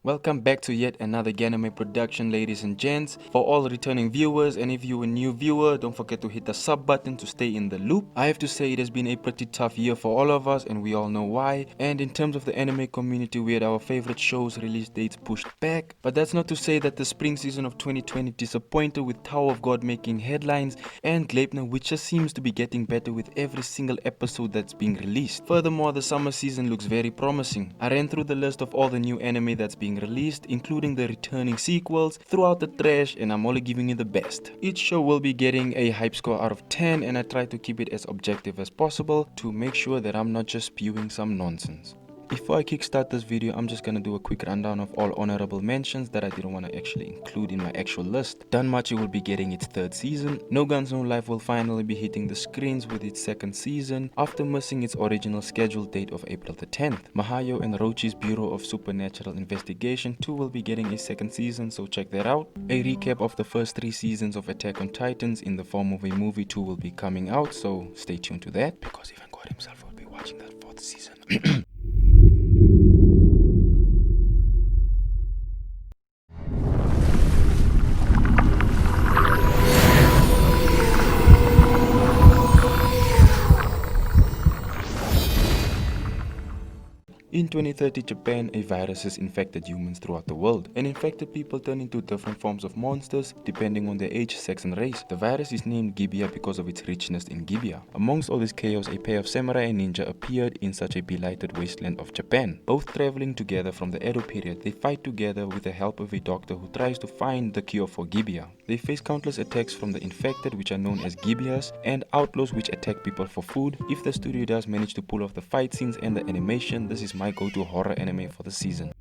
Welcome back to yet another Ganame production, ladies and gents. For all returning viewers, and if you're a new viewer, don't forget to hit the sub button to stay in the loop. I have to say it has been a pretty tough year for all of us, and we all know why. And in terms of the anime community, we had our favorite shows release dates pushed back. But that's not to say that the spring season of 2020 disappointed, with Tower of God making headlines and Gleipnir, which just seems to be getting better with every single episode that's being released. Furthermore, the summer season looks very promising. I ran through the list of all the new anime that's being released, including the returning sequels, throughout the trash, and I'm only giving you the best. Each show will be getting a hype score out of 10, and I try to keep it as objective as possible to make sure that I'm not just spewing some nonsense. Before I kickstart this video, I'm just gonna do a quick rundown of all honorable mentions that I didn't want to actually include in my actual list. Danmachi will be getting its 3rd season. No Guns No Life will finally be hitting the screens with its 2nd season after missing its original scheduled date of April the 10th. Mahayo and Rochi's Bureau of Supernatural Investigation 2 will be getting a 2nd season, so check that out. A recap of the first 3 seasons of Attack on Titans in the form of a movie 2 will be coming out, so stay tuned to that, because even God himself will be watching that 4th season. In 2030 Japan, a virus has infected humans throughout the world, and infected people turn into different forms of monsters depending on their age, sex and race. The virus is named Gibeah because of its richness in Gibeah. Amongst all this chaos, a pair of samurai and ninja appeared in such a belighted wasteland of Japan. Both traveling together from the Edo period, they fight together with the help of a doctor who tries to find the cure for Gibeah. They face countless attacks from the infected, which are known as Gibeahs, and outlaws which attack people for food. If the studio does manage to pull off the fight scenes and the animation, this is my go-to horror anime for the season.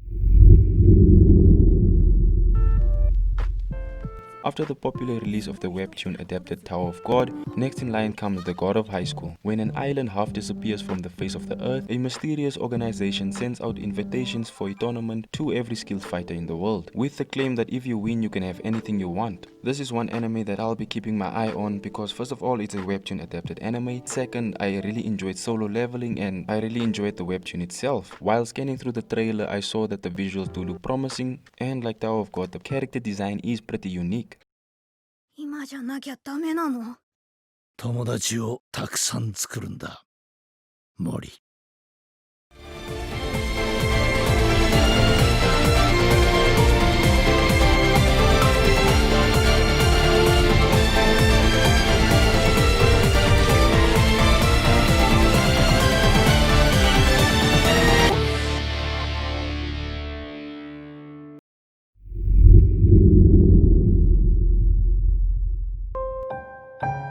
After the popular release of the webtoon adapted Tower of God, next in line comes the God of High School. When an island half disappears from the face of the earth, a mysterious organization sends out invitations for a tournament to every skilled fighter in the world, with the claim that if you win, you can have anything you want. This is one anime that I'll be keeping my eye on because first of all, it's a webtoon adapted anime. Second, I really enjoyed solo leveling and I really enjoyed the webtoon itself. While scanning through the trailer, I saw that the visuals do look promising, and like Tower of God, the character design is pretty unique. 今じゃなきゃダメなの。友達をたくさん作るんだ、森。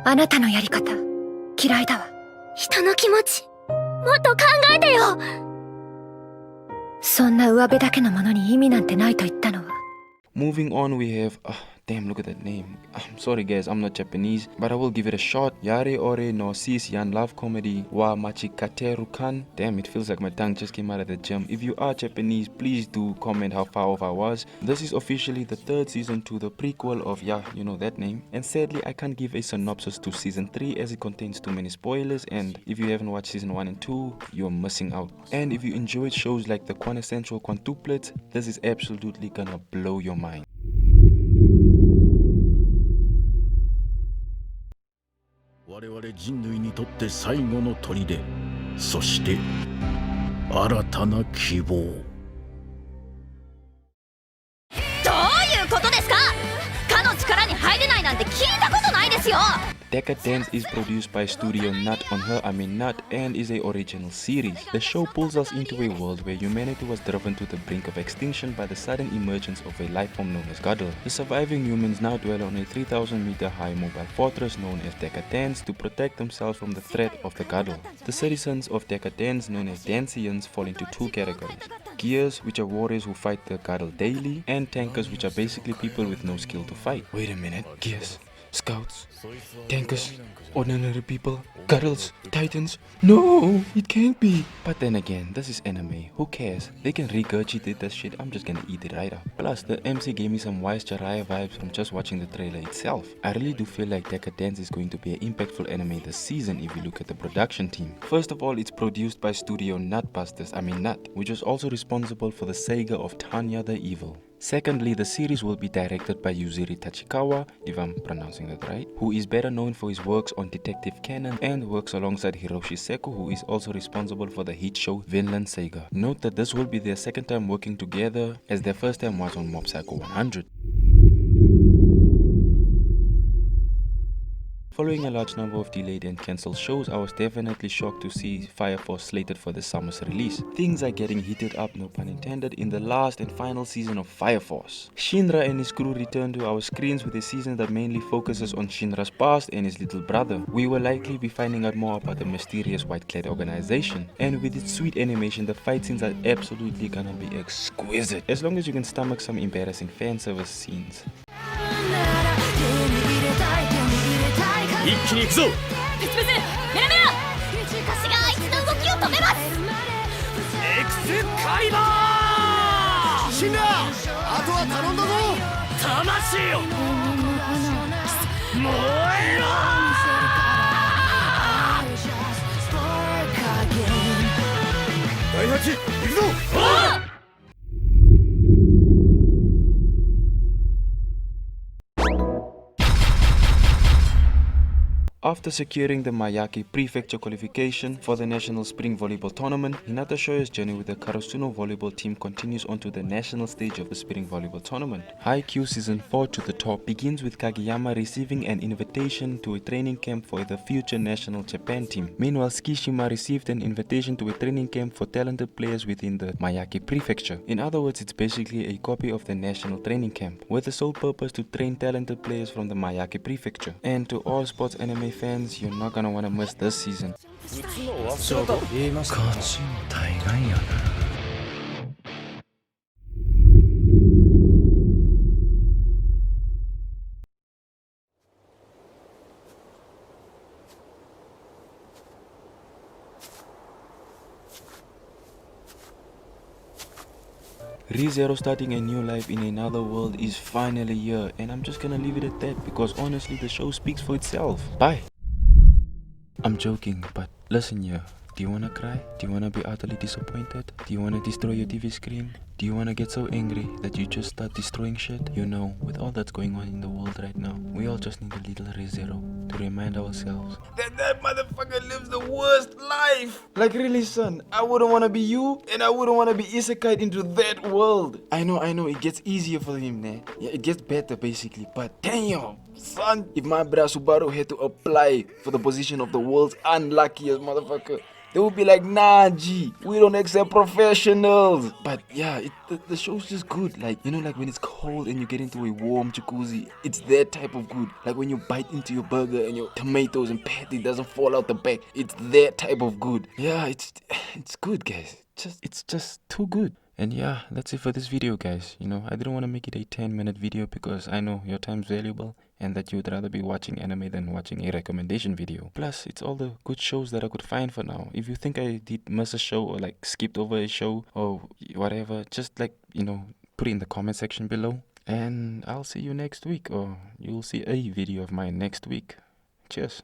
あなたのやり方嫌いだわ。人の気持ちもっと考えてよ。そんな上辺だけのものに意味なんてないと言ったのは。 Moving on, we have damn, look at that name. I'm sorry guys, I'm not Japanese, but I will give it a shot. Yare Ore no Sis Yan love comedy wa Machikateru kan. Damn, it feels like my tongue just came out of the gym. If you are Japanese, please do comment how far off I was. This is officially the 3rd season to the prequel of, yeah, you know that name. And sadly, I can't give a synopsis to season 3 as it contains too many spoilers, and if you haven't watched season 1 and 2, you're missing out. And if you enjoyed shows like the quintessential quintuplets, this is absolutely gonna blow your mind. 我々人類にとって最後の砦、そして新たな希望。どういうことですか？かの力に入れないなんて聞いたことないですよ。 Decadence is produced by Studio Nut on her Nut and is a original series. The show pulls us into a world where humanity was driven to the brink of extinction by the sudden emergence of a life form known as Gadol. The surviving humans now dwell on a 3,000-meter high mobile fortress known as Decadence to protect themselves from the threat of the Gadol. The citizens of Decadence, known as Dancians, fall into 2 categories. Gears, which are warriors who fight the Gadol daily, and tankers, which are basically people with no skill to fight. Wait a minute, Gears. scouts, tankers, ordinary people, girls, titans. No, it can't be. But then again, this is anime. Who cares? They can regurgitate that shit. I'm just gonna eat it right up. Plus, the MC gave me some wise Jiraiya vibes from just watching the trailer itself. I really do feel like Decadence is going to be an impactful anime this season if you look at the production team. First of all, it's produced by Studio Nutbusters, Nut, which was also responsible for the saga of Tanya the Evil. Secondly, the series will be directed by Yuzuri Tachikawa, if I'm pronouncing that right, who is better known for his works on Detective Conan and works alongside Hiroshi Seko, who is also responsible for the hit show Vinland Saga. Note that this will be their second time working together, as their first time was on Mob Psycho 100. Following a large number of delayed and cancelled shows, I was definitely shocked to see Fire Force slated for this summer's release. Things are getting heated up, no pun intended, in the last and final season of Fire Force. Shinra and his crew return to our screens with a season that mainly focuses on Shinra's past and his little brother. We will likely be finding out more about the mysterious white-clad organization, and with its sweet animation, the fight scenes are absolutely gonna be exquisite, as long as you can stomach some embarrassing fan service scenes. 一気に行くぞ。プチプチメラメラ、私があいつの動きを止めます。エクスカリバー。死んだ。あとは頼んだぞ。魂よ。燃えろ。第八、行くぞ。おう。After securing the Miyake Prefecture qualification for the National Spring Volleyball Tournament, Hinata Shoya's journey with the Karasuno volleyball team continues onto the national stage of the Spring Volleyball Tournament. Haikyuu Season 4 to the top begins with Kageyama receiving an invitation to a training camp for the future national Japan team. Meanwhile, Tsukishima received an invitation to a training camp for talented players within the Miyake Prefecture. In other words, it's basically a copy of the national training camp, with the sole purpose to train talented players from the Miyake Prefecture. And to all sports anime fans, you're not gonna wanna miss this season. ReZero starting a new life in another world is finally here, and I'm just gonna leave it at that because honestly the show speaks for itself. Bye. I'm joking, but listen here. Do you wanna cry? Do you wanna be utterly disappointed? Do you wanna destroy your TV screen? Do you wanna get so angry that you just start destroying shit? You know, with all that's going on in the world right now, we all just need a little ReZero to remind ourselves that motherfucker lives the worst life. Like really, son, I wouldn't wanna be you, and I wouldn't wanna be isekai'd into that world. I know, it gets easier for him, man. Yeah, it gets better basically, but damn. Son, if my brother Subaru had to apply for the position of the world's unluckiest motherfucker, they would be like, nah, G, we don't accept professionals. But yeah, the show's just good. Like, you know, like when it's cold and you get into a warm jacuzzi, it's that type of good. Like when you bite into your burger and your tomatoes and patty doesn't fall out the back, it's that type of good. Yeah, it's good, guys. It's just too good. And yeah, that's it for this video, guys. You know, I didn't want to make it a 10-minute video because I know your time's valuable and that you would rather be watching anime than watching a recommendation video. Plus, it's all the good shows that I could find for now. If you think I did miss a show or like skipped over a show or whatever, just like, you know, put it in the comment section below. And I'll see you next week, or you'll see a video of mine next week. Cheers.